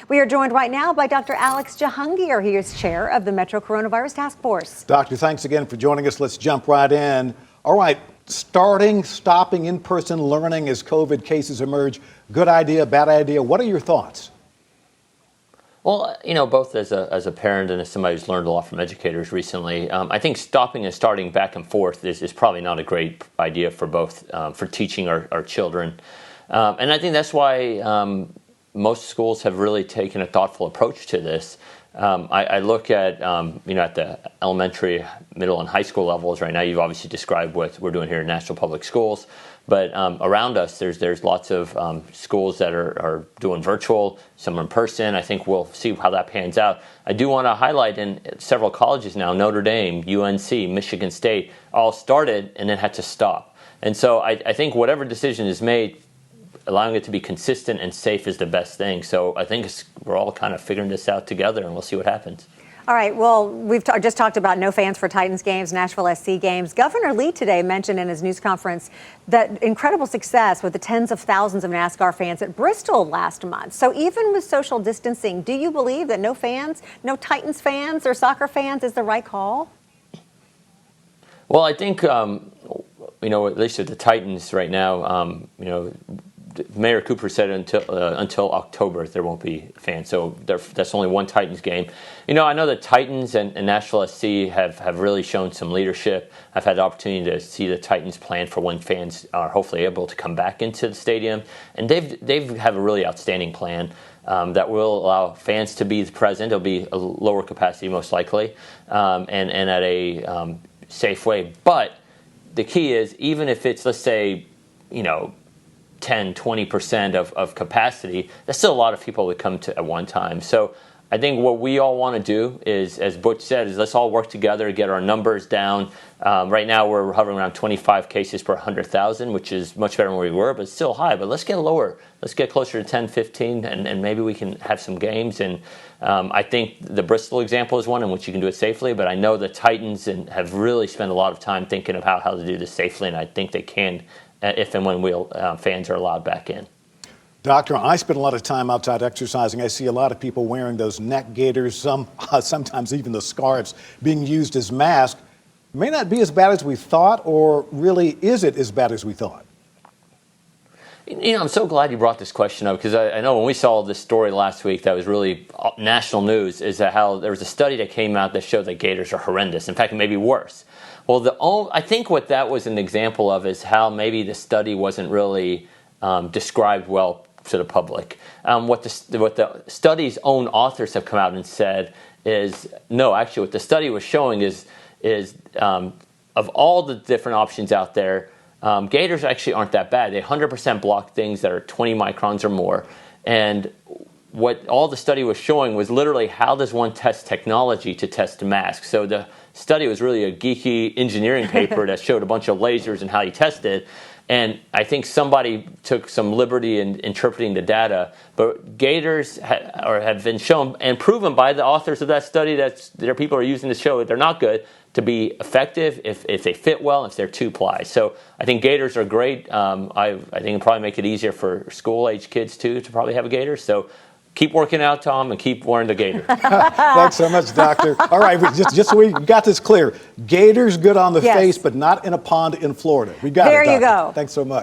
We are joined right now by Dr. Alex Jahangir. He is chair of the Metro Coronavirus Task Force. Doctor, thanks again for joining us. Let's jump right in. All right, stopping in-person learning as COVID cases emerge. Good idea, bad idea. What are your thoughts? Well, both as a parent and as somebody who's learned a lot from educators recently, I think stopping and starting back and forth is probably not a great idea for both, for teaching our children. And I think that's why most schools have really taken a thoughtful approach to this. I look at, at the elementary, middle, and high school levels right now. You've obviously described what we're doing here in Nashville Public Schools. But around us, there's lots of schools that are doing virtual, some in person. I think we'll see how that pans out. I do want to highlight in several colleges now, Notre Dame, UNC, Michigan State, all started and then had to stop. And so I think whatever decision is made, allowing it to be consistent and safe is the best thing. So I think we're all kind of figuring this out together, and we'll see what happens. All right, well, we've just talked about no fans for Titans games, Nashville SC games. Governor Lee today mentioned in his news conference that incredible success with the tens of thousands of NASCAR fans at Bristol last month. So even with social distancing, do you believe that no fans, no Titans fans or soccer fans is the right call? Well, I think, at least at the Titans right now, Mayor Cooper said until October there won't be fans, so that's only one Titans game. I know the Titans and Nashville SC have really shown some leadership. I've had the opportunity to see the Titans plan for when fans are hopefully able to come back into the stadium, and they have a really outstanding plan that will allow fans to be present. It'll be a lower capacity most likely, and at a safe way. But the key is, even if it's, let's say, 10-20% of capacity, that's still a lot of people that come to at one time. So I think what we all want to do is, as Butch said, is let's all work together to get our numbers down. Right now we're hovering around 25 cases per 100,000, which is much better than where we were, but still high. But let's get lower. Let's get closer to 10, 15, and maybe we can have some games. And I think the Bristol example is one in which you can do it safely, but I know the Titans have really spent a lot of time thinking about how to do this safely, and I think they can if and when fans are allowed back in. Doctor, I spend a lot of time outside exercising. I see a lot of people wearing those neck gaiters, sometimes even the scarves being used as masks. It may not be as bad as we thought, or really is it as bad as we thought? I'm so glad you brought this question up, because I know when we saw this story last week that was really national news, is that how there was a study that came out that showed that gaiters are horrendous. In fact, it may be worse. Well, I think what that was an example of is how maybe the study wasn't really described well to the public. What the study's own authors have come out and said is, no, actually what the study was showing is of all the different options out there, gaiters actually aren't that bad. They 100% block things that are 20 microns or more. And what all the study was showing was literally how does one test technology to test masks. So the study was really a geeky engineering paper that showed a bunch of lasers and how you test it. And I think somebody took some liberty in interpreting the data. But gaiters have been shown and proven by the authors of that study that there are people who are using to show that they're not good, to be effective if they fit well, if they're two-ply. So I think gaiters are great. I think it'll probably make it easier for school-age kids, too, to probably have a gaiter. So keep working out, Tom, and keep wearing the gaiter. Thanks so much, Doctor. All right, just so we got this clear, gaiters good on the face, but not in a pond in Florida. We got it, Doctor. There you go. Thanks so much.